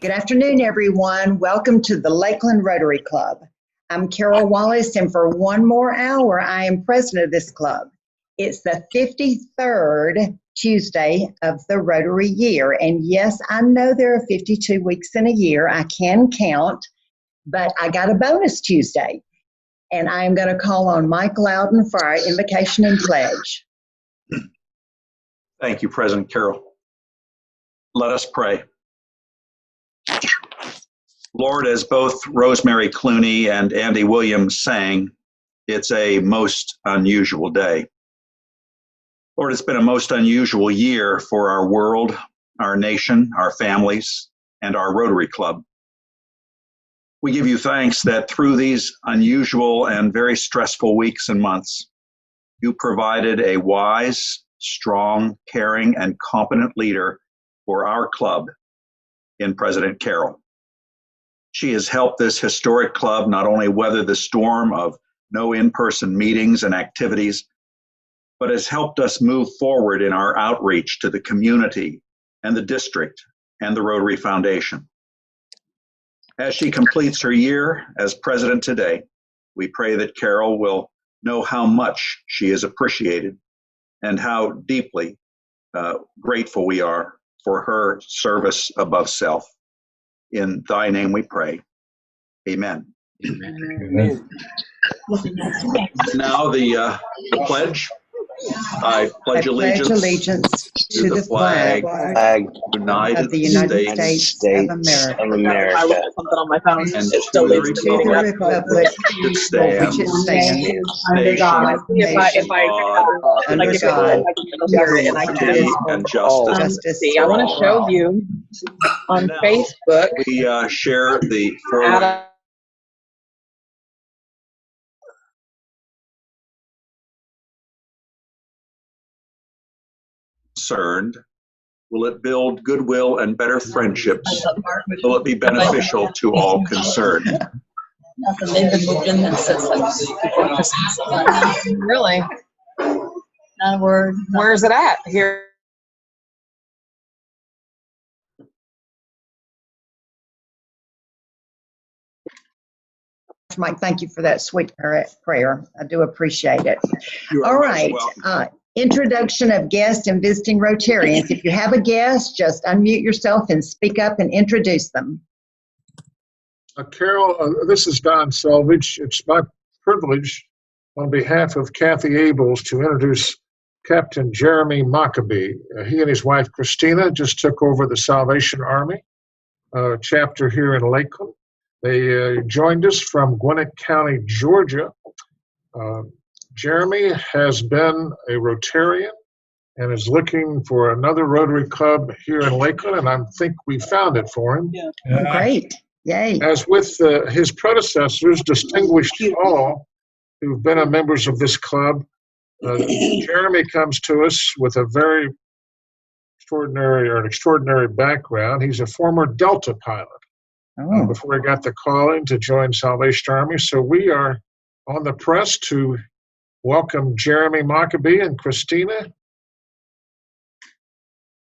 Good afternoon, everyone. Welcome to the Lakeland Rotary Club. I'm Carol Wallace, and for one more hour, I am president of this club. It's the 53rd Tuesday of the Rotary year, and yes, I know there are 52 weeks in a year. I can count, but I got a bonus Tuesday, and I am going to call on Mike Loudon for our invocation and pledge. Thank you, President Carroll. Let us pray. Lord, as both Rosemary Clooney and Andy Williams sang, it's a most unusual day. Lord, it's been a most unusual year for our world, our nation, our families, and our Rotary Club. We give you thanks that through these unusual and very stressful weeks and months, you provided a wise, strong, caring, and competent leader for our club in President Carroll. She has helped this historic club not only weather the storm of no in-person meetings and activities, but has helped us move forward in our outreach to the community and the district and the Rotary Foundation. As she completes her year as president today, we pray that Carol will know how much she is appreciated and how deeply grateful we are for her service above self. In thy name we pray. Amen. Amen. Now the pledge. I pledge allegiance to the flag United of the United States of America. I wrote something on my phone. and It's to still the leads to republic Republic that for which it stands, stands, if I under like God, and I can liberty and justice. justice see. I for want to all. show you on Now, Facebook. We share the Adam, concerned. Will it build goodwill and better friendships? Will it be beneficial to all concerned? they've been moved in since like before Christmas. Really? Where's it at? Here. Mike, thank you for that sweet prayer. I do appreciate it. You are All most right. welcome. Introduction of guests and visiting Rotarians. If you have a guest, just unmute yourself and speak up and introduce them. Carol, this is Don Selvage. It's my privilege on behalf of Kathy Abels to introduce Captain Jeremy Maccabee. He and his wife Christina just took over the Salvation Army chapter here in Lakeland. They joined us from Gwinnett County, Georgia. Jeremy has been a Rotarian and is looking for another Rotary Club here in Lakeland, and I think we found it for him. Yeah. Great. Yay. As with his predecessors, distinguished all who've been members of this club, Jeremy comes to us with a very extraordinary background. He's a former Delta pilot before he got the calling to join Salvation Army. So we are on the press to welcome Jeremy Maccabee and Christina.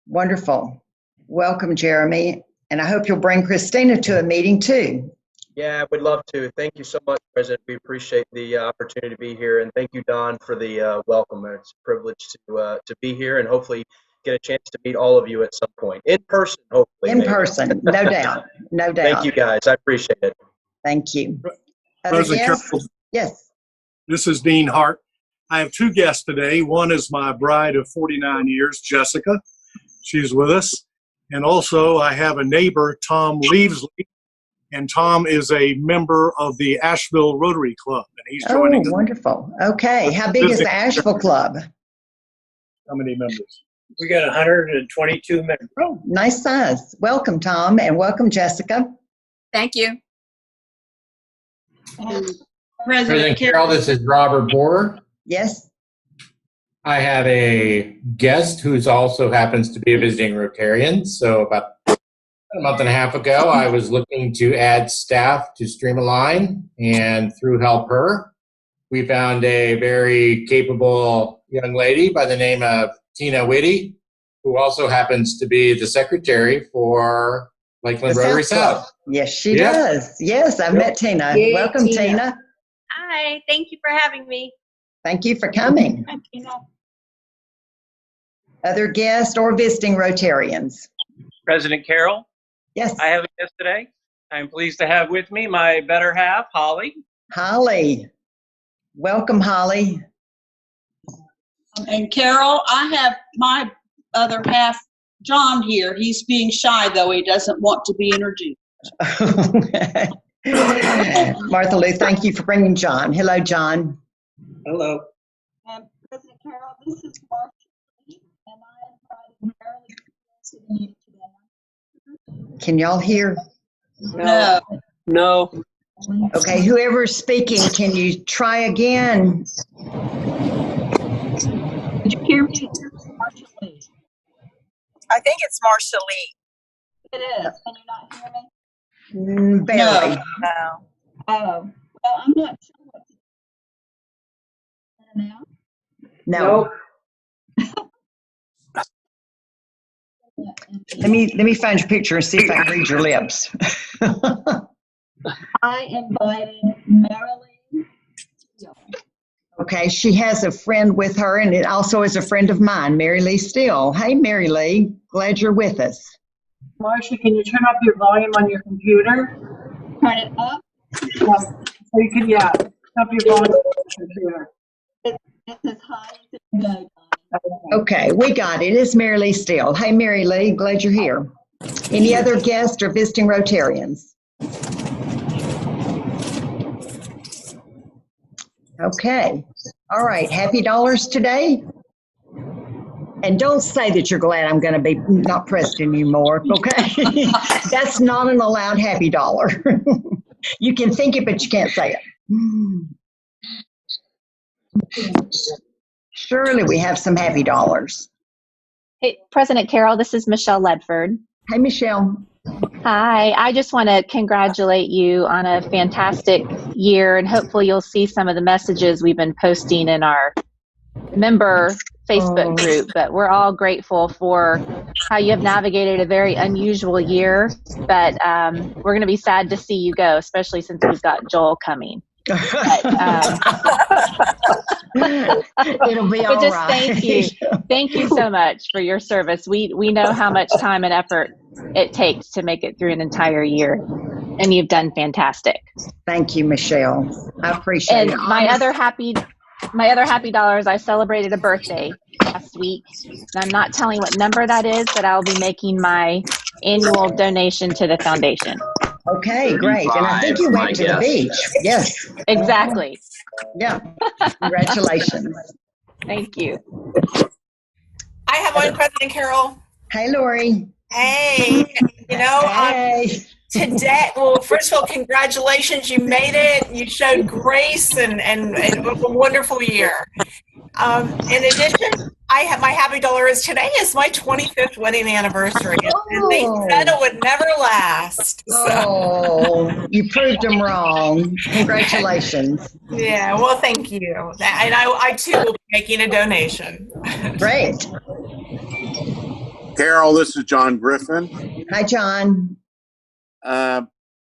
Wonderful. Welcome, Jeremy. And I hope you'll bring Christina to a meeting too. Yeah, I would love to. Thank you so much, President. We appreciate the opportunity to be here. And thank you, Don, for the welcome. It's a privilege to be here and hopefully get a chance to meet all of you at some point. In person, hopefully. In person, no doubt. No doubt. Thank you, guys. I appreciate it. Thank you. President Carroll, yes. this is Dean Hart. I have two guests today. One is my bride of 49 years, Jessica. She's with us. And also I have a neighbor, Tom Leavesley. And Tom is a member of the Asheville Rotary Club. And he's joining us. Wonderful. Okay. How big is the Asheville Club? How many members? We got 122 members. Oh, nice size. Welcome, Tom, and welcome, Jessica. Thank you. President Carroll, this is Robert Borer. Yes. I have a guest who's also happens to be a visiting Rotarian. So about a month and a half ago, I was looking to add staff to Streamalign, and through Help Her, we found a very capable young lady by the name of Tina Whitty, who also happens to be the secretary for Lakeland The Rotary South Club. South. Yes, she Yep. does. Yes, I've met Tina. Yay, Welcome, Tina. Tina. Hi, thank you for having me. Thank you for coming. Other guests or visiting Rotarians? President Carroll, Yes. I have a guest today. I'm pleased to have with me my better half, Holly. Holly. Welcome, Holly. And Carol, I have my other half, John, here. He's being shy, though. He doesn't want to be introduced. Martha Lou, thank you for bringing John. Hello, John. Hello. And President Carol, this is Marcia, and I invited Marilyn to the meeting today. Can y'all hear? No. No. Okay, whoever's speaking, can you try again? Did you hear me? Marcia Lee. I think it's Marcia Lee. It is. Can you not hear me? Barely. No. Oh. Well, I'm not sure what to do now. No. Let me find your picture and see if I can read your lips. I invited Marilyn. Okay, she has a friend with her, and it also is a friend of mine, Mary Lee Steele. Hey, Mary Lee, glad you're with us. Marcia, can you turn up your volume on your computer? Turn it up. Yeah. So you can, yeah, turn up your volume on your computer. It's as high as it can go. Okay, we got it. It's Mary Lee Steele. Hey, Mary Lee, glad you're here. Any other guests or visiting Rotarians? Okay. All right. Happy dollars today? And don't say that you're glad I'm going to be not president anymore, okay? That's not an allowed happy dollar. You can think it, but you can't say it. Surely we have some happy dollars. Hey, President Carroll, this is Michelle Ledford. Hey, Michelle. Hi, I just want to congratulate you on a fantastic year, and hopefully you'll see some of the messages we've been posting in our member Facebook group. But we're all grateful for how you have navigated a very unusual year, but we're going to be sad to see you go, especially since we've got Joel coming. But, it'll be all just right. thank you so much for your service. We know how much time and effort it takes to make it through an entire year, and you've done fantastic. Thank you, Michelle. I appreciate And it. my other happy dollar is I celebrated a birthday last week, and I'm not telling what number that is, but I'll be making my annual donation to the foundation. Okay, great. And I think you went to the beach. Yes. Exactly. Yeah. Congratulations. Thank you. I have one, President Carroll. Hey, Lori. Hey, Hey. today, well, first of all, congratulations. You made it. You showed grace, and it was a wonderful year. In addition, I have my happy dollar is today is my 25th wedding anniversary. And they said it would never last. So. Oh, you proved them wrong. Congratulations. Yeah, well, thank you. And I too will be making a donation. Great. Carol, this is John Griffin. Hi, John.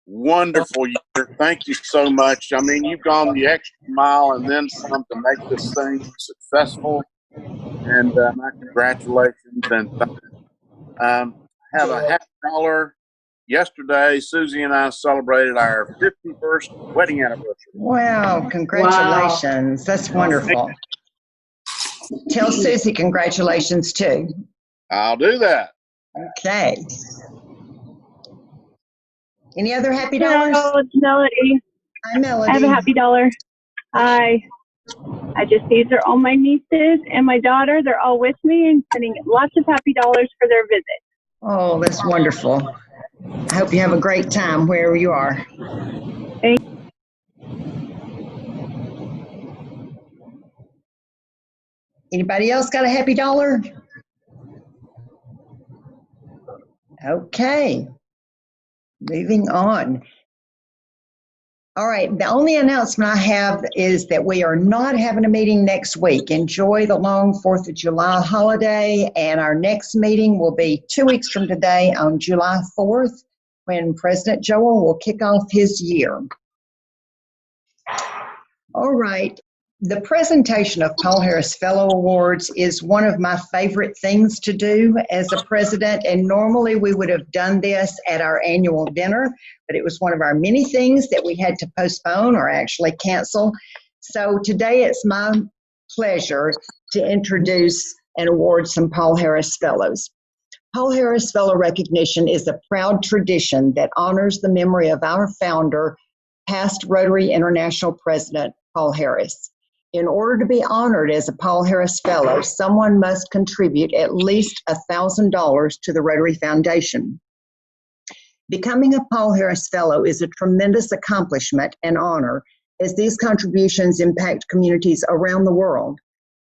Wonderful year. Thank you so much. I mean, you've gone the extra mile and then some to make this thing successful. And my congratulations. And have a happy dollar. Yesterday, Susie and I celebrated our 51st wedding anniversary. Wow, congratulations. Wow. That's wonderful. Tell Susie congratulations too. I'll do that. Okay. Any other happy dollars? Hello, it's Melody. Hi, Melody. I have a happy dollar. I just these are all my nieces and my daughter. They're all with me and sending lots of happy dollars for their visit. Oh, that's wonderful. I hope you have a great time wherever you are. Thank Anybody else got a happy dollar? Okay. Moving on. All right, the only announcement I have is that we are not having a meeting next week. Enjoy the long 4th of July holiday, and our next meeting will be 2 weeks from today on July 4th. when President Joel will kick off his year. All right. The presentation of Paul Harris Fellow Awards is one of my favorite things to do as a president, and normally we would have done this at our annual dinner, but it was one of our many things that we had to postpone or actually cancel. So today it's my pleasure to introduce and award some Paul Harris Fellows. Paul Harris Fellow recognition is a proud tradition that honors the memory of our founder, past Rotary International President Paul Harris. In order to be honored as a Paul Harris Fellow, someone must contribute at least $1,000 to the Rotary Foundation. Becoming a Paul Harris Fellow is a tremendous accomplishment and honor, as these contributions impact communities around the world.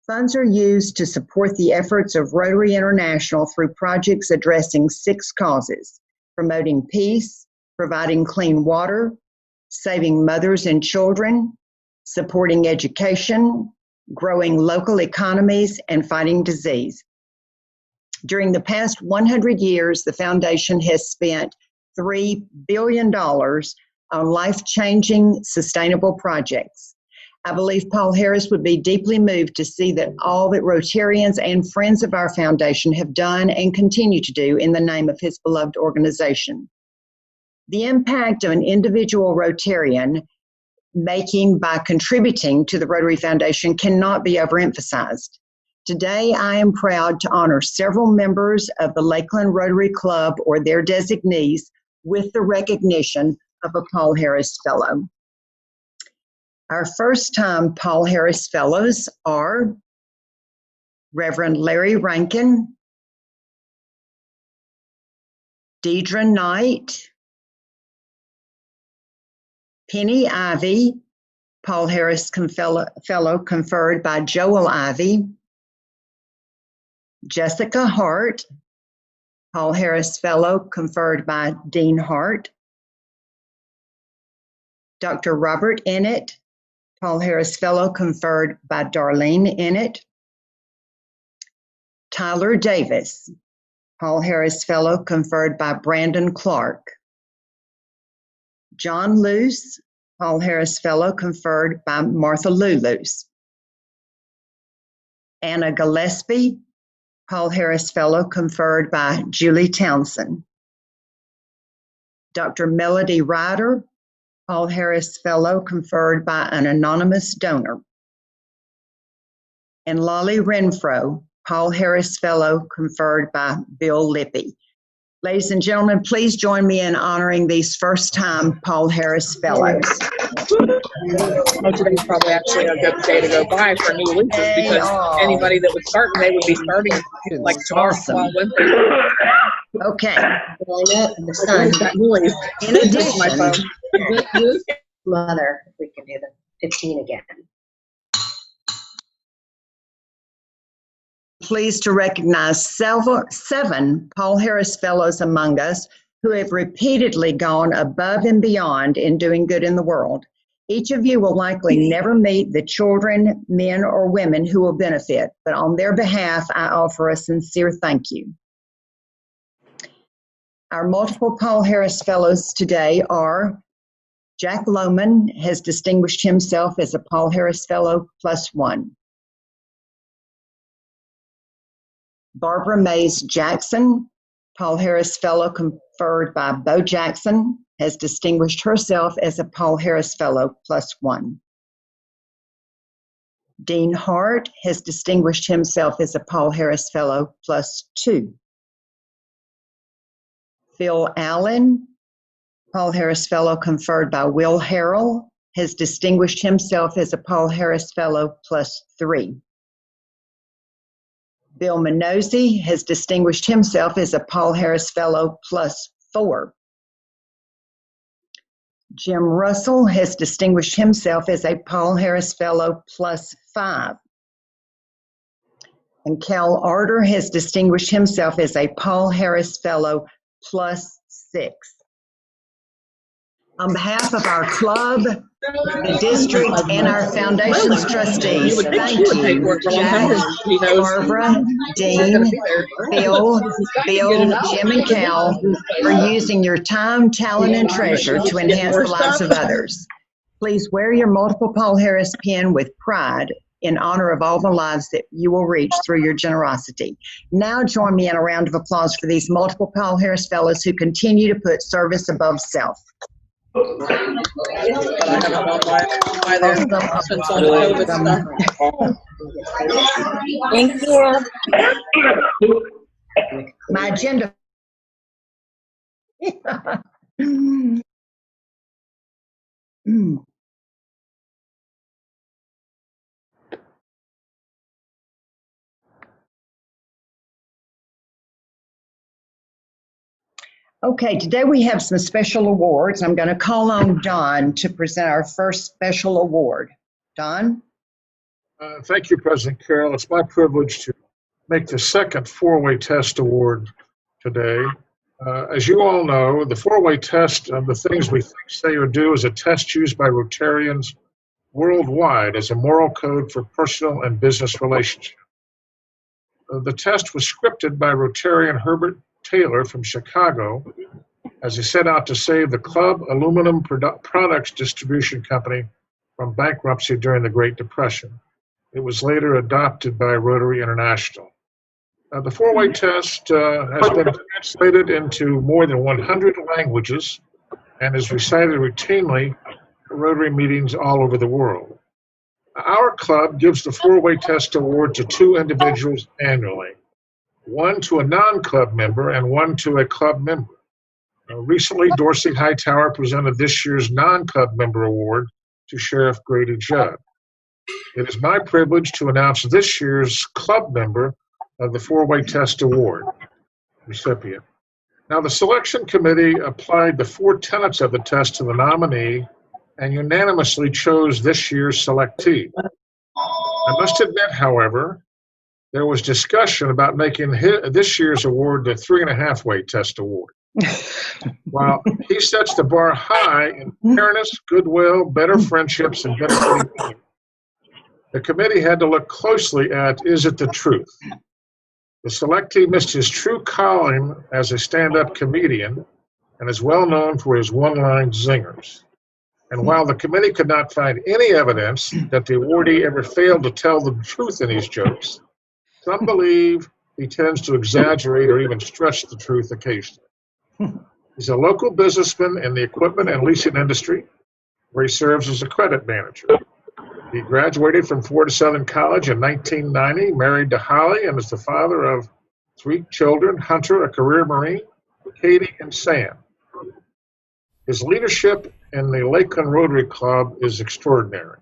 Funds are used to support the efforts of Rotary International through projects addressing 6 causes: promoting peace, providing clean water, saving mothers and children, supporting education, growing local economies, and fighting disease. During the past 100 years, the foundation has spent $3 billion on life-changing sustainable projects. I believe Paul Harris would be deeply moved to see that all that Rotarians and friends of our foundation have done and continue to do in the name of his beloved organization. The impact of an individual Rotarian making by contributing to the Rotary Foundation cannot be overemphasized. Today, I am proud to honor several members of the Lakeland Rotary Club or their designees with the recognition of a Paul Harris Fellow. Our first-time Paul Harris Fellows are Reverend Larry Rankin, Deidre Knight, Penny Ivy, Paul Harris Fellow conferred by Joel Ivy, Jessica Hart, Paul Harris Fellow conferred by Dean Hart, Dr. Robert Ennett, Paul Harris Fellow conferred by Darlene Ennett, Tyler Davis, Paul Harris Fellow conferred by Brandon Clark, John Luce, Paul Harris Fellow conferred by Martha Lou Luce, Anna Gillespie, Paul Harris Fellow conferred by Julie Townsend, Dr. Melody Ryder, Paul Harris Fellow conferred by an anonymous donor, and Lolly Renfro, Paul Harris Fellow conferred by Bill Lippy. Ladies and gentlemen, please join me in honoring these first-time Paul Harris Fellows. Today's probably actually a good day to go by for new leases because anybody that would start today would be starting like tomorrow. Awesome. Okay. In addition, Mother, if we can do the 15 again. Pleased to recognize seven Paul Harris Fellows among us who have repeatedly gone above and beyond in doing good in the world. Each of you will likely never meet the children, men, or women who will benefit, but on their behalf, I offer a sincere thank you. Our multiple Paul Harris Fellows today are Jack Lohman has distinguished himself as a Paul Harris Fellow +1. Barbara Mays Jackson, Paul Harris Fellow conferred by Bo Jackson, has distinguished herself as a Paul Harris Fellow +1. Dean Hart has distinguished himself as a Paul Harris Fellow +2. Phil Allen, Paul Harris Fellow conferred by Will Harrell, has distinguished himself as a Paul Harris Fellow +3. Bill Minozzi has distinguished himself as a Paul Harris Fellow +4. Jim Russell has distinguished himself as a Paul Harris Fellow +5. And Cal Arter has distinguished himself as a Paul Harris Fellow +6. On behalf of our club, the district, and our foundation's trustees, thank you, Jack, Barbara, Dean, Bill, Jim, and Cal, for using your time, talent, and treasure to enhance the lives of others. Please wear your multiple Paul Harris pin with pride in honor of all the lives that you will reach through your generosity. Now join me in a round of applause for these multiple Paul Harris fellows who continue to put service above self. Thank you. My agenda. Okay, today we have some special awards. I'm going to call on Don to present our first special award. Don? Thank you, President Carroll. It's my privilege to make the second four-way test award today. As you all know, the four-way test of the things we think, say, or do is a test used by Rotarians worldwide as a moral code for personal and business relationships. The test was scripted by Rotarian Herbert Taylor from Chicago as he set out to save the club aluminum products distribution company from bankruptcy during the Great Depression. It was later adopted by Rotary International. The four-way test has been translated into more than 100 languages and is recited routinely at Rotary meetings all over the world. Our club gives the four-way test award to two individuals annually, one to a non-club member and one to a club member. Recently, Dorsey Hightower presented this year's non-club member award to Sheriff Grady Judd. It is my privilege to announce this year's club member of the four-way test award recipient. Now, the selection committee applied the four tenets of the test to the nominee and unanimously chose this year's selectee. I must admit, however, there was discussion about making this year's award the 3.5-way test award. While he sets the bar high in fairness, goodwill, better friendships, and better people, the committee had to look closely at, is it the truth? The selectee missed his true calling as a stand-up comedian and is well known for his one-line zingers. And while the committee could not find any evidence that the awardee ever failed to tell the truth in his jokes, some believe he tends to exaggerate or even stretch the truth occasionally. He's a local businessman in the equipment and leasing industry, where he serves as a credit manager. He graduated from Florida Southern College in 1990, married to Holly, and is the father of 3 children, Hunter, a career Marine, Katie, and Sam. His leadership in the Lakeland Rotary Club is extraordinary.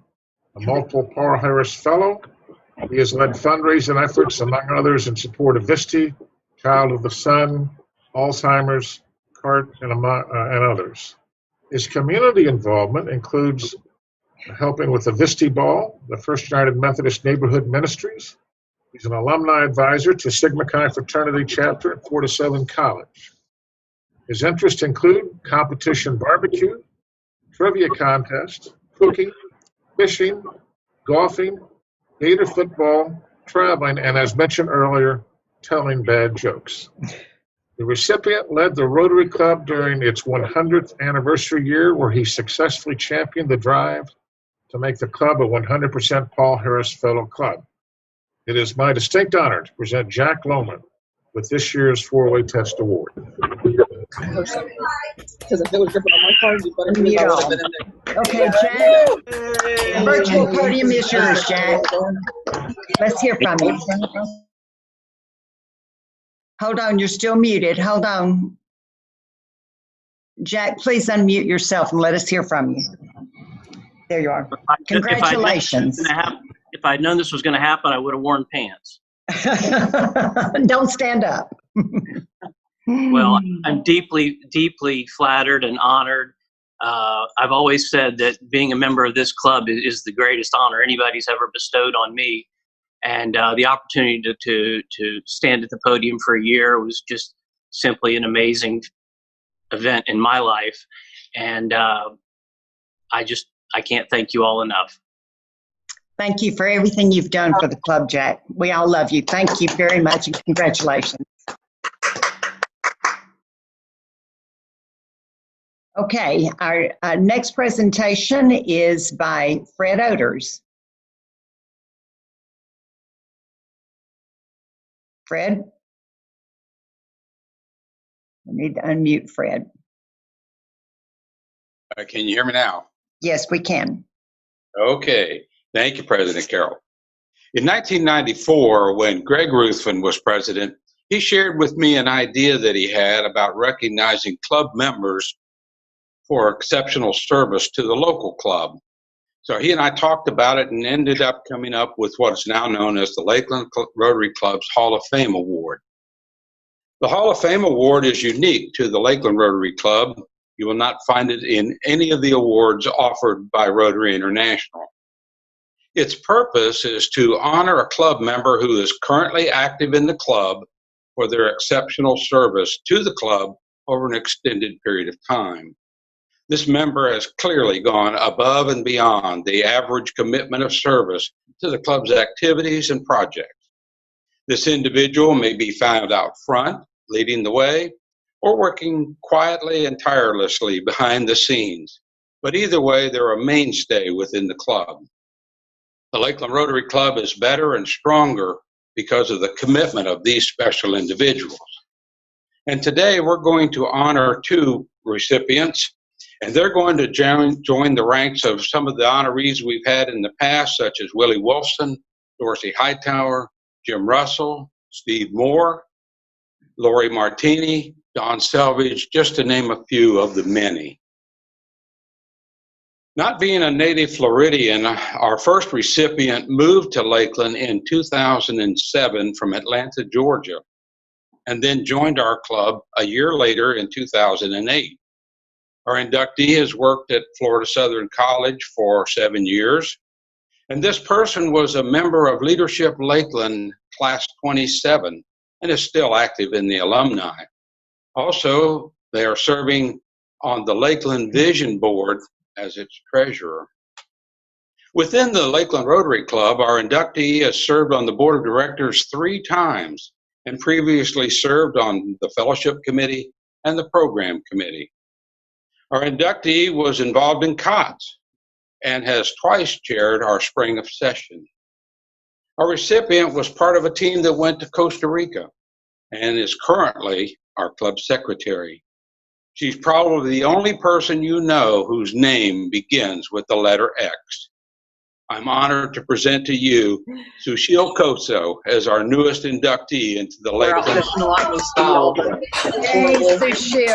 A multiple Paul Harris Fellow, he has led fundraising efforts, among others, in support of VISTI, Child of the Sun, Alzheimer's, CART, and others. His community involvement includes helping with the VISTI Ball, the First United Methodist Neighborhood Ministries. He's an alumni advisor to Sigma Chi Fraternity Chapter at Florida Southern College. His interests include competition barbecue, trivia contest, cooking, fishing, golfing, gator football, traveling, and as mentioned earlier, telling bad jokes. The recipient led the Rotary Club during its 100th anniversary year, where he successfully championed the drive to make the club a 100% Paul Harris Fellow Club. It is my distinct honor to present Jack Lohman with this year's four-way test award. Because if it was different on my card, you better believe I would have been in there. Okay, Jack. The virtual podium is yours, Jack. Let's hear from you. Hold on, you're still muted. Hold on. Jack, please unmute yourself and let us hear from you. There you are. Congratulations. If I'd known this was going to happen, I would have worn pants. Don't stand up. Well, I'm deeply, deeply flattered and honored. I've always said that being a member of this club is the greatest honor anybody's ever bestowed on me. And the opportunity to stand at the podium for a year was just simply an amazing event in my life. And I can't thank you all enough. Thank you for everything you've done for the club, Jack. We all love you. Thank you very much and congratulations. Okay, our next presentation is by Fred Oders. Fred? I need to unmute Fred. Can you hear me now? Yes, we can. Okay. Thank you, President Carroll. In 1994, when Greg Ruthven was president, he shared with me an idea that he had about recognizing club members for exceptional service to the local club. So he and I talked about it and ended up coming up with what is now known as the Lakeland Rotary Club's Hall of Fame Award. The Hall of Fame Award is unique to the Lakeland Rotary Club. You will not find it in any of the awards offered by Rotary International. Its purpose is to honor a club member who is currently active in the club for their exceptional service to the club over an extended period of time. This member has clearly gone above and beyond the average commitment of service to the club's activities and projects. This individual may be found out front, leading the way, or working quietly and tirelessly behind the scenes. But either way, they're a mainstay within the club. The Lakeland Rotary Club is better and stronger because of the commitment of these special individuals. And today we're going to honor two recipients, and they're going to join the ranks of some of the honorees we've had in the past, such as Willie Wilson, Dorsey Hightower, Jim Russell, Steve Moore, Lori Martini, Don Selvage, just to name a few of the many. Not being a native Floridian, our first recipient moved to Lakeland in 2007 from Atlanta, Georgia, and then joined our club a year later in 2008. Our inductee has worked at Florida Southern College for 7 years, and this person was a member of Leadership Lakeland Class 27 and is still active in the alumni. Also, they are serving on the Lakeland Vision Board as its treasurer. Within the Lakeland Rotary Club, our inductee has served on the board of directors 3 times and previously served on the fellowship committee and the program committee. Our inductee was involved in COTS and has twice chaired our spring of session. Our recipient was part of a team that went to Costa Rica and is currently our club secretary. She's probably the only person you know whose name begins with the letter X. I'm honored to present to you Sushil Koso as our newest inductee into the Lakeland. Hey, Sushil.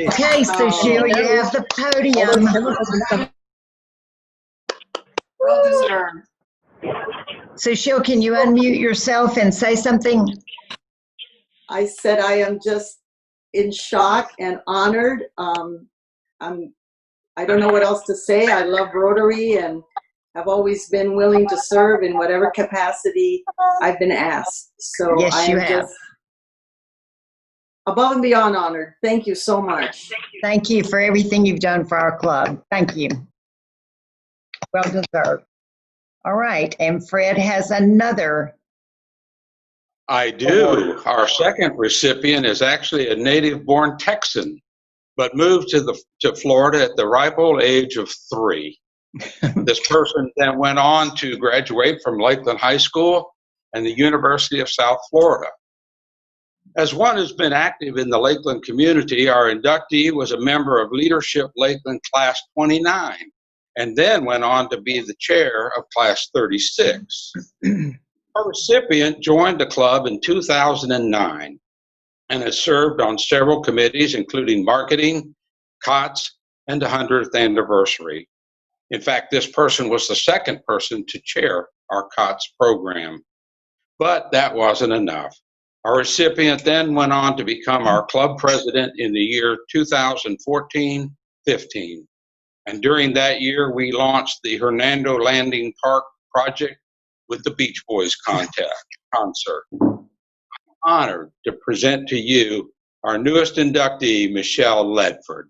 Okay, Sushil, you have the podium. Well deserved. Sushil, can you unmute yourself and say something? I said I am just in shock and honored. I don't know what else to say. I love Rotary and have always been willing to serve in whatever capacity I've been asked. So yes, I am just above and beyond honored. Thank you so much. Thank you for everything you've done for our club. Thank you. Well deserved. All right, and Fred has another. I do. Our second recipient is actually a native-born Texan, but moved to Florida at the ripe old age of 3. This person then went on to graduate from Lakeland High School and the University of South Florida. As one who's been active in the Lakeland community, our inductee was a member of Leadership Lakeland Class 29, and then went on to be the chair of Class 36. Our recipient joined the club in 2009 and has served on several committees, including marketing, COTS, and the 100th anniversary. In fact, this person was the second person to chair our COTS program. But that wasn't enough. Our recipient then went on to become our club president in the year 2014-15. And during that year, we launched the Hernando Landing Park project with the Beach Boys concert. I'm honored to present to you our newest inductee, Michelle Ledford.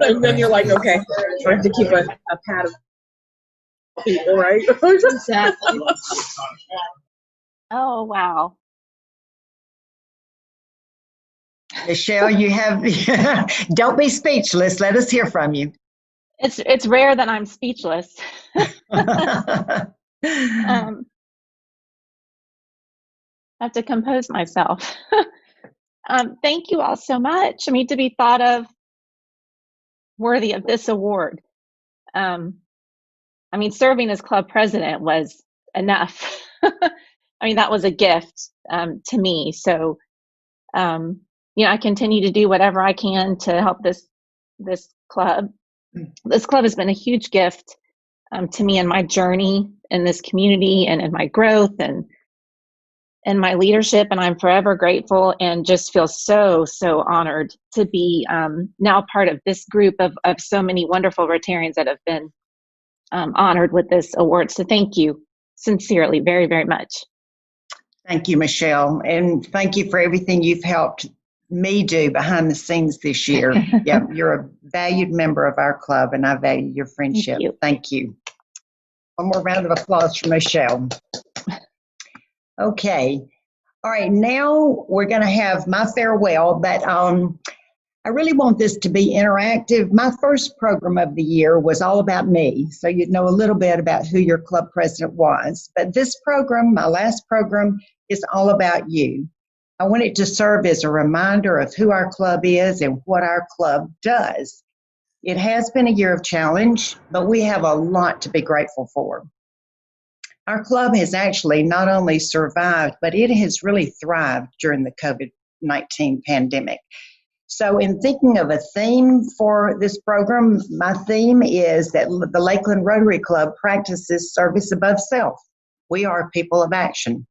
And then you're like, okay, I have to keep a pad of people, right? Exactly. Oh, wow. Michelle, you have, don't be speechless. Let us hear from you. It's rare that I'm speechless. I have to compose myself. Thank you all so much. I mean, to be thought of worthy of this award. I mean, serving as club president was enough. I mean, that was a gift to me. So, you know, I continue to do whatever I can to help this club. This club has been a huge gift to me in my journey in this community and in my growth and my leadership. And I'm forever grateful and just feel so honored to be now part of this group of so many wonderful Rotarians that have been honored with this award. So thank you sincerely, very, very much. Thank you, Michelle. And thank you for everything you've helped me do behind the scenes this year. Yeah, you're a valued member of our club, and I value your friendship. Thank you. One more round of applause for Michelle. Okay. All right, now we're going to have my farewell, but I really want this to be interactive. My first program of the year was all about me, so you'd know a little bit about who your club president was. But this program, my last program, is all about you. I want it to serve as a reminder of who our club is and what our club does. It has been a year of challenge, but we have a lot to be grateful for. Our club has actually not only survived, but it has really thrived during the COVID-19 pandemic. So in thinking of a theme for this program, my theme is that the Lakeland Rotary Club practices service above self. We are people of action.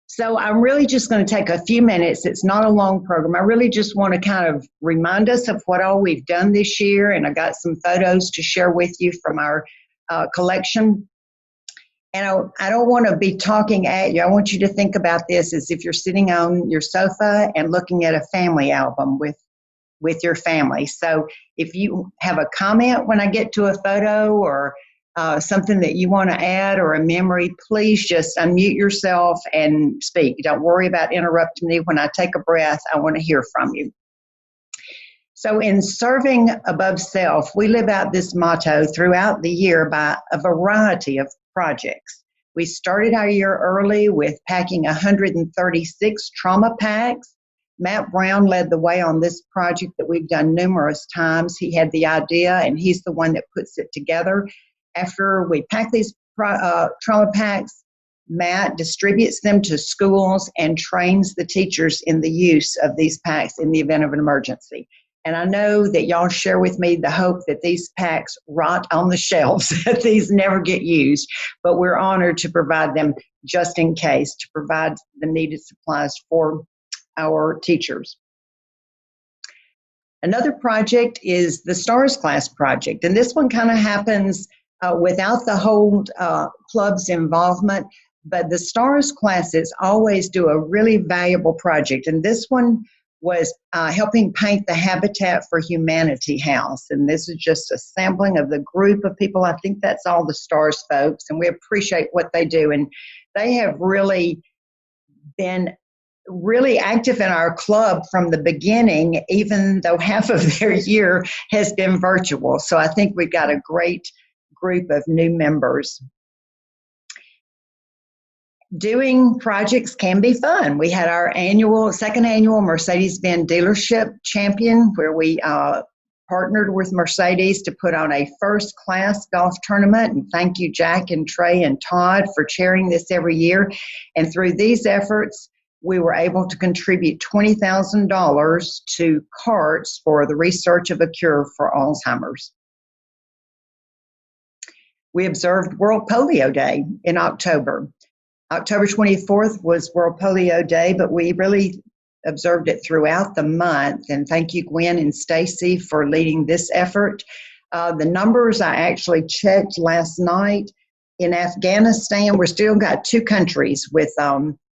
So I'm really just going to take a few minutes. It's not a long program. I really just want to kind of remind us of what all we've done this year, and I got some photos to share with you from our collection. And I don't want to be talking at you. I want you to think about this as if you're sitting on your sofa and looking at a family album with your family. So if you have a comment when I get to a photo or something that you want to add or a memory, please just unmute yourself and speak. Don't worry about interrupting me. When I take a breath, I want to hear from you. So in serving above self, we live out this motto throughout the year by a variety of projects. We started our year early with packing 136 trauma packs. Matt Brown led the way on this project that we've done numerous times. He had the idea, and he's the one that puts it together. After we pack these trauma packs, Matt distributes them to schools and trains the teachers in the use of these packs in the event of an emergency. And I know that y'all share with me the hope that these packs rot on the shelves, that these never get used, but we're honored to provide them just in case, to provide the needed supplies for our teachers. Another project is the STARS class project, and this one kind of happens without the whole club's involvement, but the STARS classes always do a really valuable project, and this one was helping paint the Habitat for Humanity house, and this is just a sampling of the group of people. I think that's all the STARS folks, and we appreciate what they do, and they have really been really active in our club from the beginning, even though half of their year has been virtual. So I think we've got a great group of new members. Doing projects can be fun. We had our second annual Mercedes-Benz dealership champion, where we partnered with Mercedes to put on a first-class golf tournament. And thank you, Jack and Trey and Todd, for chairing this every year. And through these efforts, we were able to contribute $20,000 to CARTS for the research of a cure for Alzheimer's. We observed World Polio Day in October. October 24th was World Polio Day, but we really observed it throughout the month. And thank you, Gwen and Stacy, for leading this effort. The numbers I actually checked last night. in Afghanistan, we're still got 2 countries with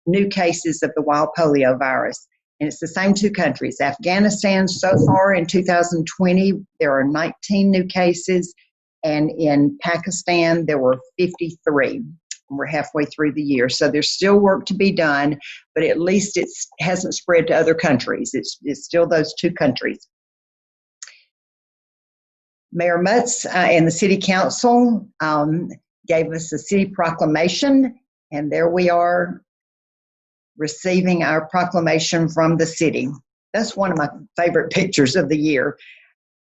new cases of the wild polio virus. And it's the same 2 countries. Afghanistan, so far in 2020, there are 19 new cases. And in Pakistan, there were 53. We're halfway through the year. So there's still work to be done, but at least it hasn't spread to other countries. It's still those 2 countries. Mayor Mutz and the City Council gave us a city proclamation, and there we are receiving our proclamation from the city. That's one of my favorite pictures of the year.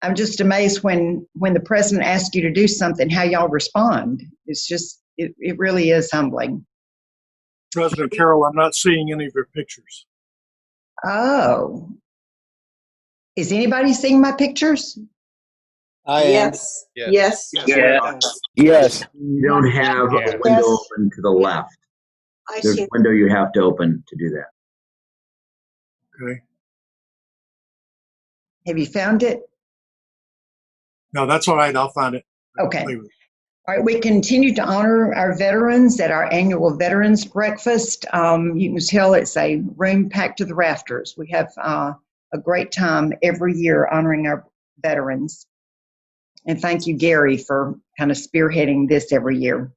I'm just amazed when the president asks you to do something, how y'all respond. It's just, it really is humbling. President Carroll, I'm not seeing any of your pictures. Oh. Is anybody seeing my pictures? Yes. Yes. Yes. You don't have a window open to the left. There's a window you have to open to do that. Okay. Have you found it? No, that's all right. I'll find it. Okay. All right, we continue to honor our veterans at our annual Veterans Breakfast. You can tell it's a room packed to the rafters. We have a great time every year honoring our veterans. And thank you, Gary, for kind of spearheading this every year.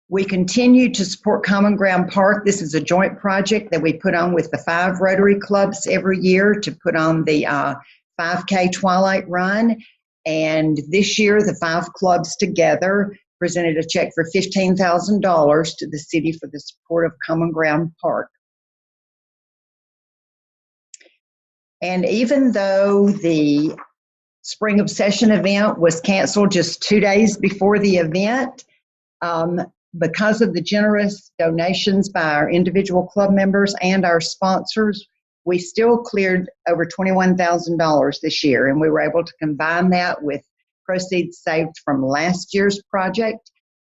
We continue to support Common Ground Park. This is a joint project that we put on with the 5 Rotary clubs every year to put on the 5K Twilight Run. And this year, the 5 clubs together presented a check for $15,000 to the city for the support of Common Ground Park. And even though the Spring Obsession event was canceled just 2 days before the event, because of the generous donations by our individual club members and our sponsors, we still cleared over $21,000 this year, and we were able to combine that with proceeds saved from last year's project,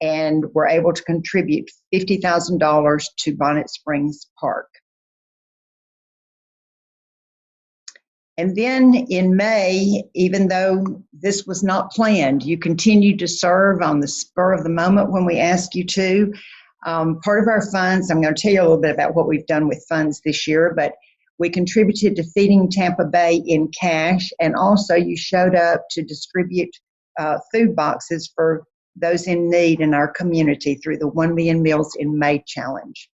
and we're able to contribute $50,000 to Bonnet Springs Park. And then in May, even though this was not planned, you continued to serve on the spur of the moment when we asked you to. Part of our funds, I'm going to tell you a little bit about what we've done with funds this year, but we contributed to Feeding Tampa Bay in cash, and also you showed up to distribute food boxes for those in need in our community through the 1 Million Meals in May Challenge.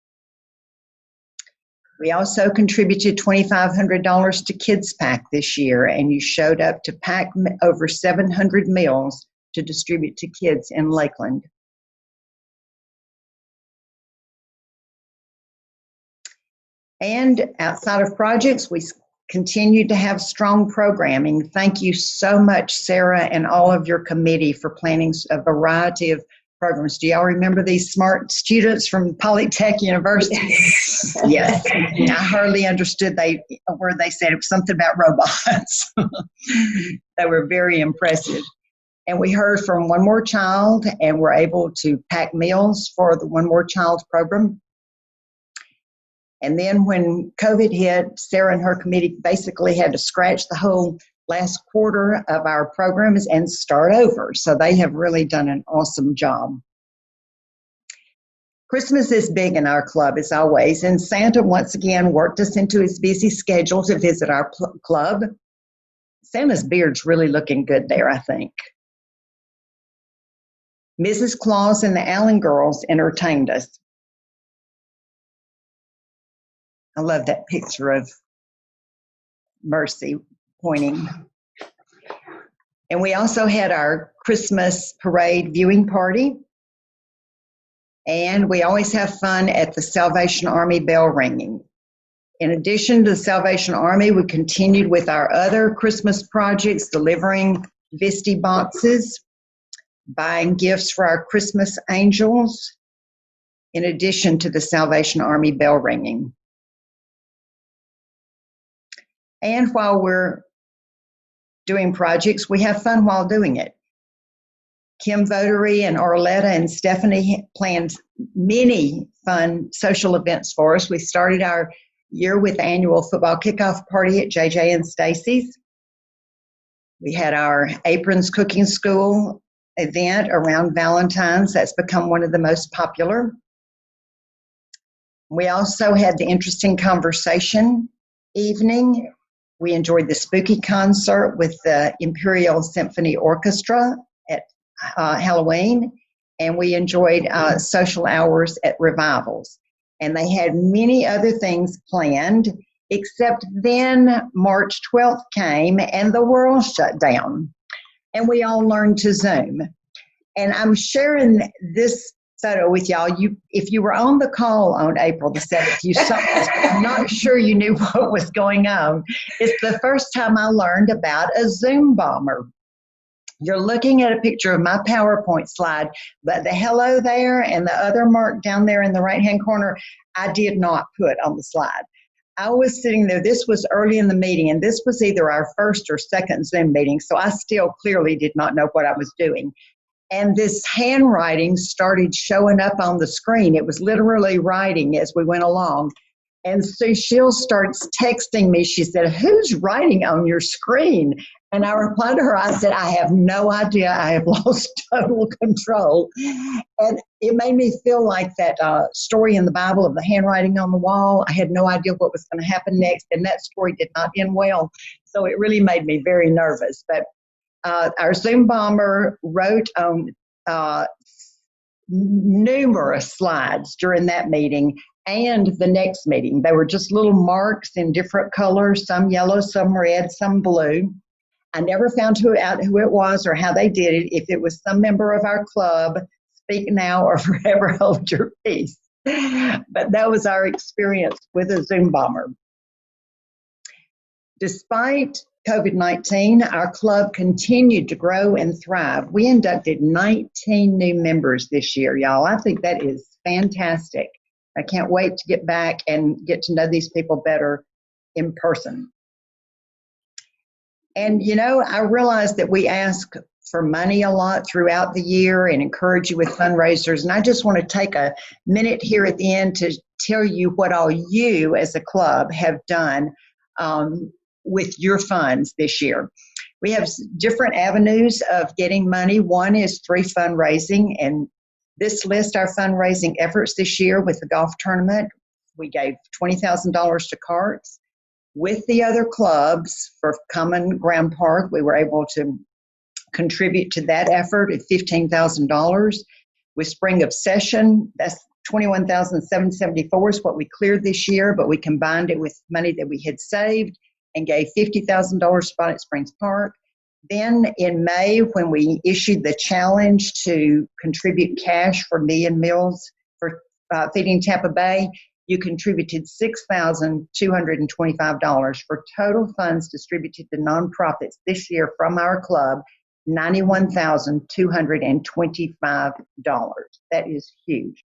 We also contributed $2,500 to Kids Pack this year, and you showed up to pack over 700 meals to distribute to kids in Lakeland. And outside of projects, we continue to have strong programming. Thank you so much, Sarah, and all of your committee for planning a variety of programs. Do y'all remember these smart students from Polytech University? Yes. I hardly understood a word they said. It was something about robots. They were very impressive. And we heard from One More Child, and were able to pack meals for the One More Child program. And then when COVID hit, Sarah and her committee basically had to scratch the whole last quarter of our programs and start over. So they have really done an awesome job. Christmas is big in our club, as always, and Santa once again worked us into his busy schedule to visit our club. Santa's beard's really looking good there, I think. Mrs. Claus and the Allen girls entertained us. I love that picture of Mercy pointing. And we also had our Christmas parade viewing party. And we always have fun at the Salvation Army bell ringing. In addition to the Salvation Army, we continued with our other Christmas projects, delivering Visti boxes, buying gifts for our Christmas angels, in addition to the Salvation Army bell ringing. And while we're doing projects, we have fun while doing it. Kim Votary and Arletta and Stephanie planned many fun social events for us. We started our year with the annual football kickoff party at JJ and Stacy's. We had our aprons cooking school event around Valentine's. That's become one of the most popular. We also had the interesting conversation evening. We enjoyed the spooky concert with the Imperial Symphony Orchestra at Halloween, and we enjoyed social hours at Revivals. And they had many other things planned, except then March 12th came and the world shut down, and we all learned to Zoom. And I'm sharing this photo with y'all. If you were on the call on April the 7th, you saw this, but I'm not sure you knew what was going on. It's the first time I learned about a Zoom bomber. You're looking at a picture of my PowerPoint slide, but the hello there and the other mark down there in the right-hand corner, I did not put on the slide. I was sitting there, this was early in the meeting, and this was either our first or second Zoom meeting, so I still clearly did not know what I was doing. And this handwriting started showing up on the screen. It was literally writing as we went along. And Sushil starts texting me. She said, "Who's writing on your screen?" And I replied to her, I said, "I have no idea. I have lost total control." And it made me feel like that story in the Bible of the handwriting on the wall. I had no idea what was going to happen next. And that story did not end well. So it really made me very nervous. But our Zoom bomber wrote on numerous slides during that meeting and the next meeting. They were just little marks in different colors, some yellow, some red, some blue. I never found out who it was or how they did it. If it was some member of our club, speak now or forever hold your peace. But that was our experience with a Zoom bomber. Despite COVID-19, our club continued to grow and thrive. We inducted 19 new members this year, y'all. I think that is fantastic. I can't wait to get back and get to know these people better in person. And, you know, I realize that we ask for money a lot throughout the year and encourage you with fundraisers. And I just want to take a minute here at the end to tell you what all you as a club have done with your funds this year. We have different avenues of getting money. One is through fundraising, and this lists our fundraising efforts this year with the golf tournament. We gave $20,000 to carts. With the other clubs for Common Ground Park, we were able to contribute to that effort at $15,000. With Spring Obsession, that's $21,774 is what we cleared this year, but we combined it with money that we had saved and gave $50,000 to Bonnet Springs Park. Then in May, when we issued the challenge to contribute cash for Million Meals for Feeding Tampa Bay, you contributed $6,225 for total funds distributed to nonprofits this year from our club, $91,225. That is huge.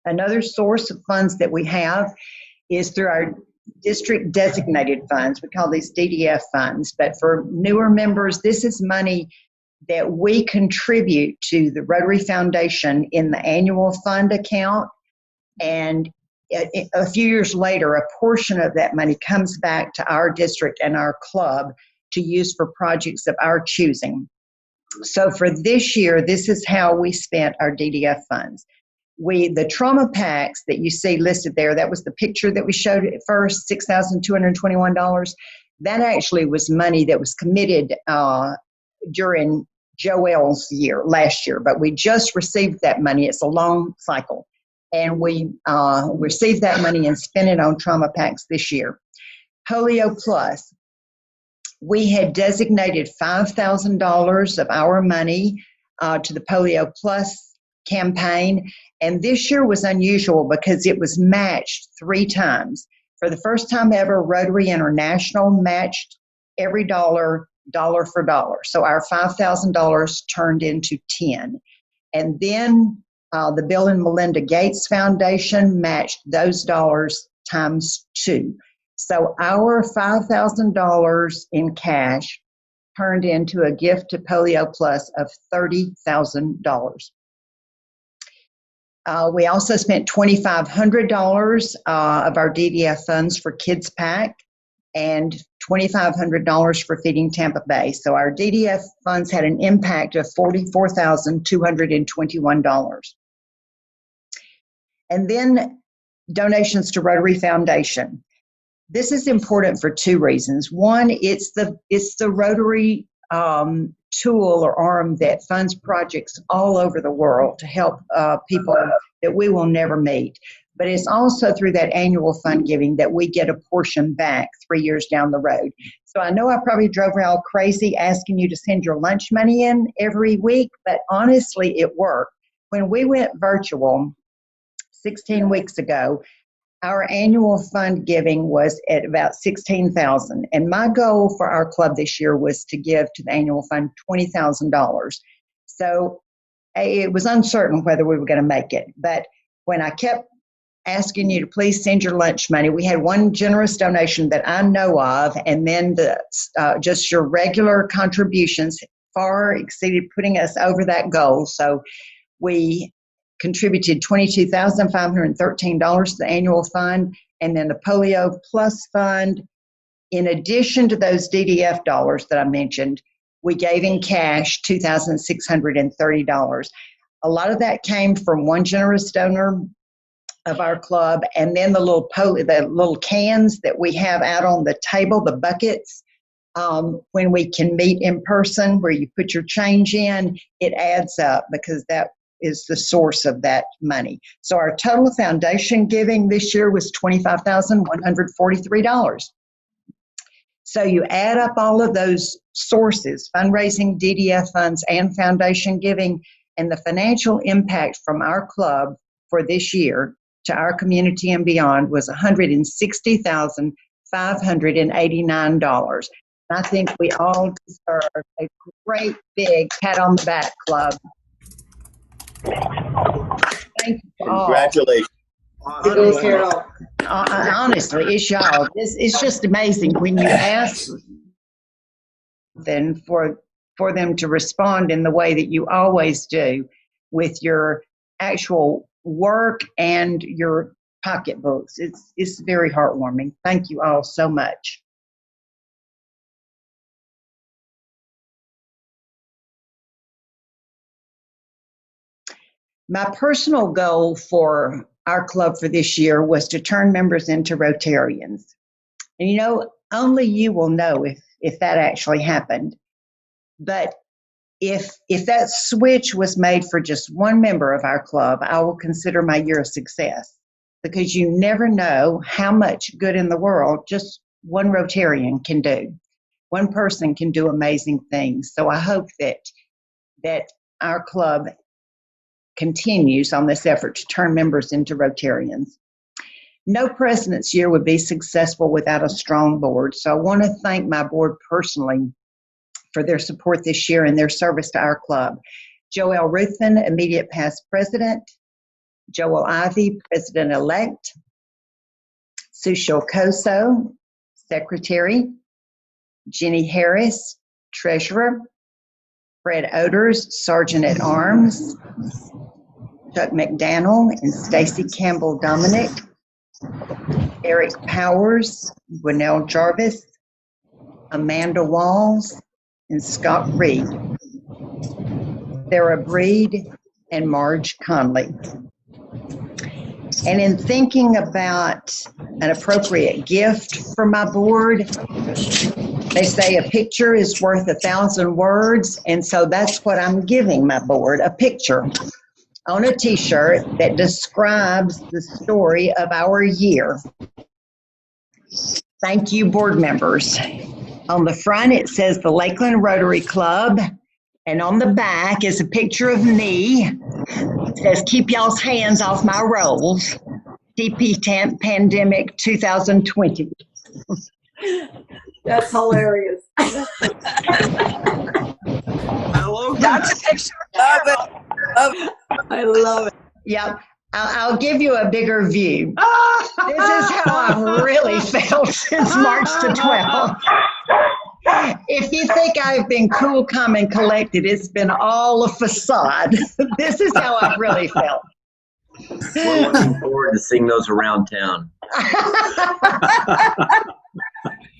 Another source of funds that we have is through our district designated funds. We call these DDF funds, but for newer members, this is money that we contribute to the Rotary Foundation in the annual fund account. And a few years later, a portion of that money comes back to our district and our club to use for projects of our choosing. So for this year, this is how we spent our DDF funds. The trauma packs that you see listed there, that was the picture that we showed at first, $6,221. That actually was money that was committed during Joel's year, last year, but we just received that money. It's a long cycle. And we received that money and spent it on trauma packs this year. Polio Plus, we had designated $5,000 of our money to the Polio Plus campaign. And this year was unusual because it was matched 3 times. For the first time ever, Rotary International matched every dollar for dollar. So our $5,000 turned into 10. And then the Bill and Melinda Gates Foundation matched those dollars times 2. So our $5,000 in cash turned into a gift to Polio Plus of $30,000. We also spent $2,500 of our DDF funds for Kids Pack. and $2,500 for Feeding Tampa Bay. So our DDF funds had an impact of $44,221. And then donations to Rotary Foundation. This is important for two reasons. One, it's the Rotary tool or arm that funds projects all over the world to help people that we will never meet. But it's also through that annual fund giving that we get a portion back 3 years down the road. So I know I probably drove around crazy asking you to send your lunch money in every week, but honestly, it worked. When we went virtual 16 weeks ago, our annual fund giving was at about $16,000, and my goal for our club this year was to give to the annual fund $20,000. So it was uncertain whether we were going to make it, but when I kept asking you to please send your lunch money, we had one generous donation that I know of, and then just your regular contributions far exceeded putting us over that goal. So we contributed $22,513 to the annual fund, and then the Polio Plus Fund. In addition to those DDF dollars that I mentioned, we gave in cash $2,630. A lot of that came from one generous donor of our club, and then the little cans that we have out on the table, the buckets. When we can meet in person, where you put your change in, it adds up because that is the source of that money. So our total foundation giving this year was $25,143. So you add up all of those sources, fundraising, DDF funds, and foundation giving, and the financial impact from our club for this year to our community and beyond was $160,589. I think we all deserve a great big pat on the back, club. Thank you all. Congratulations. Go, Carol. Honestly, it's y'all. It's just amazing when you ask then for them to respond in the way that you always do with your actual work and your pocketbooks. It's very heartwarming. Thank you all so much. My personal goal for our club for this year was to turn members into Rotarians. And you know, only you will know if that actually happened. But if that switch was made for just one member of our club, I will consider my year a success, because you never know how much good in the world just one Rotarian can do. One person can do amazing things. So I hope that our club continues on this effort to turn members into Rotarians. No President's Year would be successful without a strong board, so I want to thank my board personally for their support this year and their service to our club. Joelle Ruthven, immediate past president. Joel Ivy, president-elect. Sushil Koso, secretary. Jenny Harris, treasurer. Fred Oders, sergeant-at-arms. Chuck McDaniel and Stacy Campbell Dominic. Eric Powers, Gwinnell Jarvis, Amanda Walls, and Scott Reed. Sarah Breed, and Marge Conley. And in thinking about an appropriate gift for my board, they say a picture is worth 1,000 words, and so that's what I'm giving my board, a picture on a t-shirt that describes the story of our year. Thank you, board members. On the front, it says the Lakeland Rotary Club, and on the back is a picture of me. It says, keep y'all's hands off my rolls. TP Pandemic 2020. That's hilarious. That's a picture. Love it. I love it. Yep. I'll give you a bigger view. This is how I've really felt since March the 12th. If you think I've been cool, calm, and collected, it's been all a facade. This is how I've really felt. We're looking forward to seeing those around town.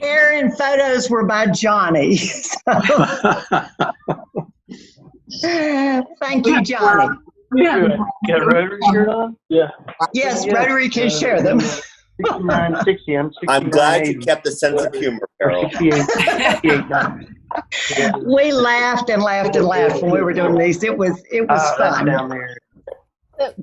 Hair and photos were by Johnny. Thank you, Johnny. Got a Rotary shirt on? Yeah. Yes, Rotary can share them. 69, 60. I'm 69. I'm glad you kept the sense of humor, Carol. 68. We laughed and laughed and laughed when we were doing these. It was fun. Down there.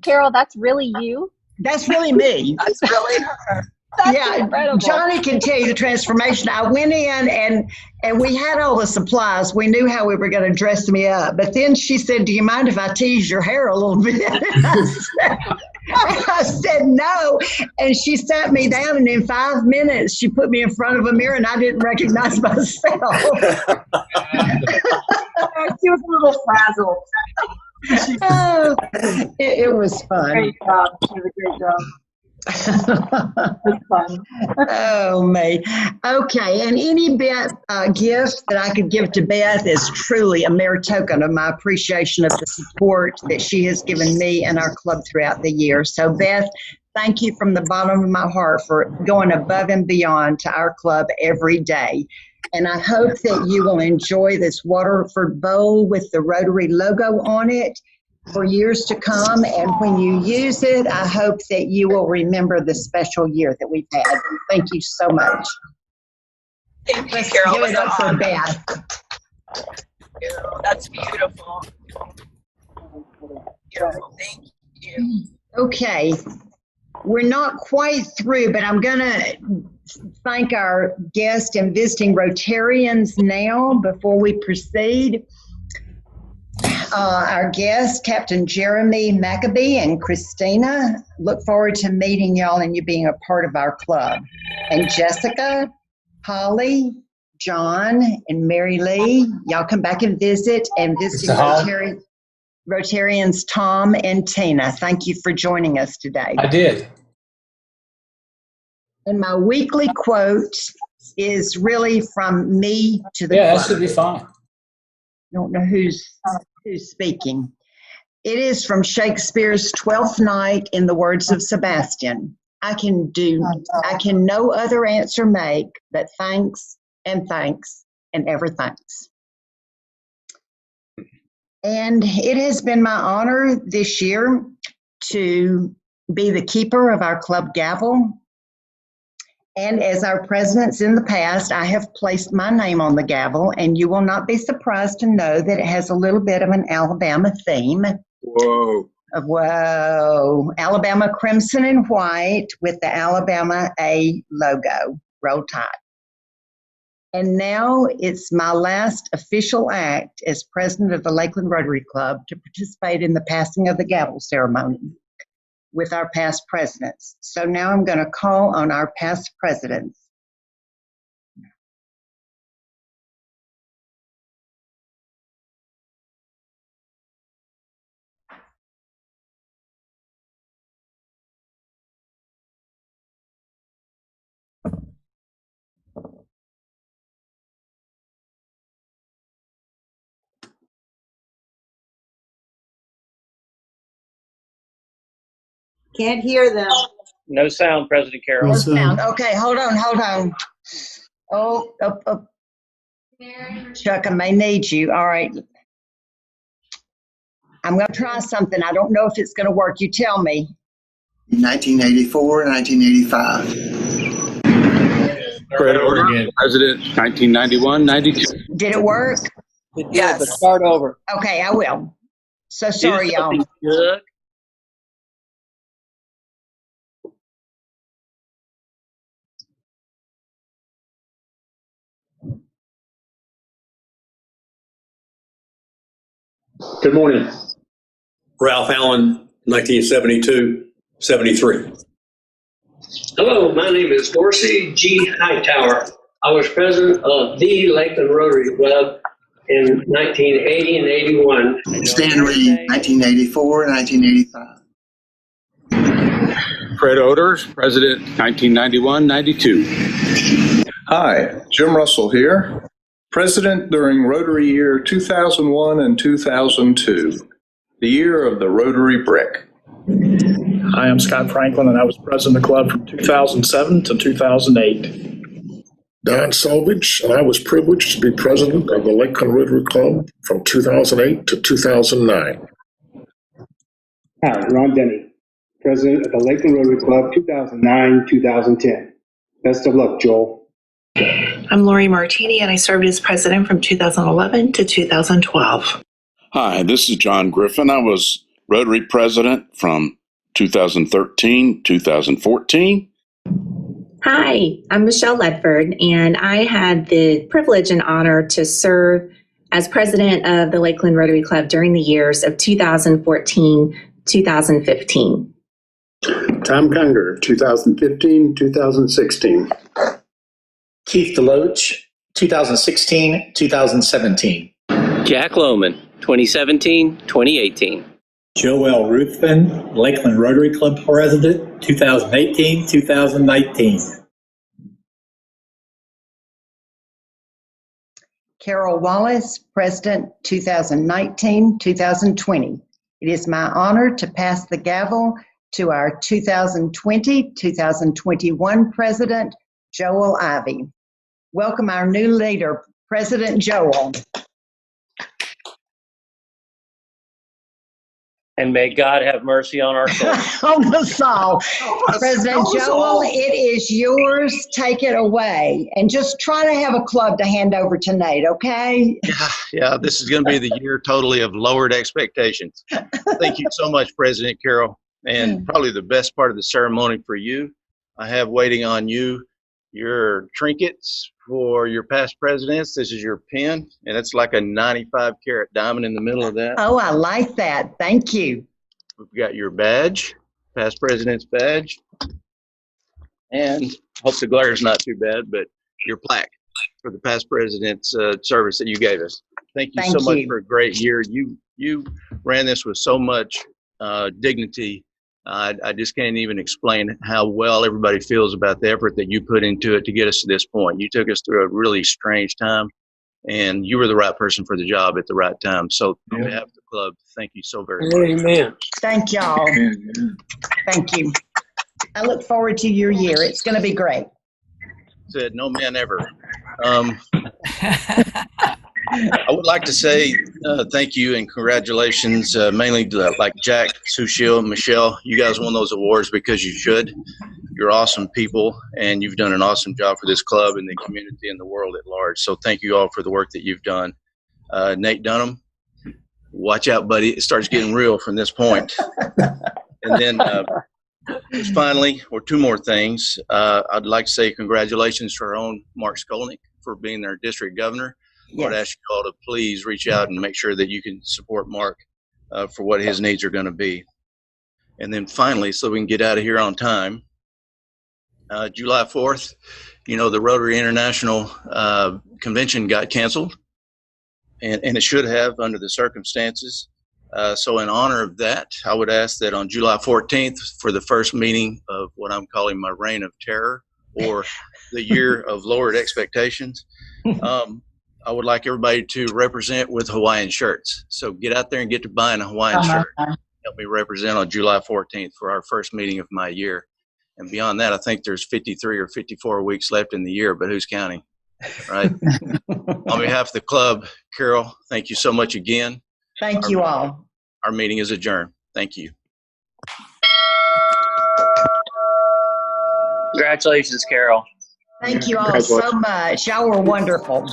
Carol, that's really you? That's really me. That's really her. That's incredible. Johnny can tell you the transformation. I went in and we had all the supplies. We knew how we were going to dress me up. But then she said, "Do you mind if I tease your hair a little bit?" I said no. And she sat me down, and in 5 minutes, she put me in front of a mirror, and I didn't recognize myself. She was a little frazzled. It was fun. Great job. She did a great job. That's fun. Oh, me. Okay, and any gift that I could give to Beth is truly a mere token of my appreciation of the support that she has given me and our club throughout the year. So, Beth, thank you from the bottom of my heart for going above and beyond to our club every day. And I hope that you will enjoy this Waterford bowl with the Rotary logo on it for years to come. And when you use it, I hope that you will remember the special year that we've had. Thank you so much. Thank you, Carol. Give it up for Beth. That's beautiful. Beautiful. Thank you. Okay. We're not quite through, but I'm going to thank our guest and visiting Rotarians now before we proceed. Our guests, Captain Jeremy Maccabee and Christina, look forward to meeting y'all and you being a part of our club. And Jessica, Holly, John, and Mary Lee, y'all come back and visit, and visiting Rotarians Tom and Tina. Thank you for joining us today. I did. And my weekly quote is really from me to the club. That should be fine. Don't know who's speaking. It is from Shakespeare's Twelfth Night in the words of Sebastian. I can no other answer make but thanks and ever thanks. And it has been my honor this year to be the keeper of our club gavel. And as our presidents in the past, I have placed my name on the gavel, and you will not be surprised to know that it has a little bit of an Alabama theme. Whoa. Whoa. Alabama crimson and white with the Alabama A logo. Roll Tide. And now it's my last official act as president of the Lakeland Rotary Club to participate in the passing of the gavel ceremony with our past presidents. So now I'm going to call on our past presidents. Can't hear them. No sound, President Carroll. No sound. Okay, hold on. Oh. Chuck, I may need you. All right. I'm going to try something. I don't know if it's going to work. You tell me. 1984 and 1985. Fred Oregon, President, 1991-92. Did it work? Yes. But start over. Okay, I will. So sorry, y'all. Good. Good morning. Ralph Allen, 1972-73. Hello, my name is Dorsey G. Hightower. I was president of the Lakeland Rotary Club in 1980 and 81. Stan Reed, 1984 and 1985. Fred Oders, President, 1991-92. Hi, Jim Russell here. President during Rotary year 2001 and 2002, the year of the Rotary Brick. Hi, I'm Scott Franklin, and I was president of the club from 2007 to 2008. Don Selvage, and I was privileged to be president of the Lakeland Rotary Club from 2008 to 2009. Hi, Ron Denny, president of the Lakeland Rotary Club 2009-2010. Best of luck, Joel. I'm Lori Martini, and I served as president from 2011 to 2012. Hi, this is John Griffin. I was Rotary president from 2013, 2014. Hi, I'm Michelle Ledford, and I had the privilege and honor to serve as president of the Lakeland Rotary Club during the years of 2014-2015. Tom Conger, 2015-2016. Keith Deloach, 2016-2017. Jack Lohman, 2017-2018. Joel Ruthven, Lakeland Rotary Club President, 2018-2019. Carol Wallace, President, 2019-2020. It is my honor to pass the gavel to our 2020-2021 President, Joel Ivey. Welcome our new leader, President Joel. And may God have mercy on our souls. On us all. President Joel, it is yours. Take it away. And just try to have a club to hand over to Nate, okay? Yeah, this is going to be the year totally of lowered expectations. Thank you so much, President Carroll. And probably the best part of the ceremony for you, I have waiting on you your trinkets for your past presidents. This is your pin, and it's like a 95-carat diamond in the middle of that. Oh, I like that. Thank you. We've got your badge, past president's badge, and hope the glare is not too bad, but your plaque for the past president's service that you gave us. Thank you so much for a great year. You ran this with so much dignity. I just can't even explain how well everybody feels about the effort that you put into it to get us to this point. You took us through a really strange time, and you were the right person for the job at the right time. So on behalf of the club, thank you so very much. Amen. Thank y'all. Thank you. I look forward to your year. It's going to be great. Said no man ever. I would like to say thank you and congratulations, mainly to like Jack, Sushil, Michelle. You guys won those awards because you should. You're awesome people, and you've done an awesome job for this club and the community and the world at large. So thank you all for the work that you've done. Nate Dunham, watch out, buddy. It starts getting real from this point. And then just finally, or two more things, I'd like to say congratulations to our own Mark Skolnick for being their district governor. I would ask you all to please reach out and make sure that you can support Mark for what his needs are going to be. And then finally, so we can get out of here on time, July 4th, you know, the Rotary International Convention got canceled, and it should have under the circumstances. So in honor of that, I would ask that on July 14th, for the first meeting of what I'm calling my reign of terror, or the year of lowered expectations, I would like everybody to represent with Hawaiian shirts. So get out there and get to buying a Hawaiian shirt. Help me represent on July 14th for our first meeting of my year. And beyond that, I think there's 53 or 54 weeks left in the year, but who's counting, right? On behalf of the club, Carol, thank you so much again. Thank you all. Our meeting is adjourned. Thank you. Congratulations, Carol. Thank you all so much. Y'all were wonderful.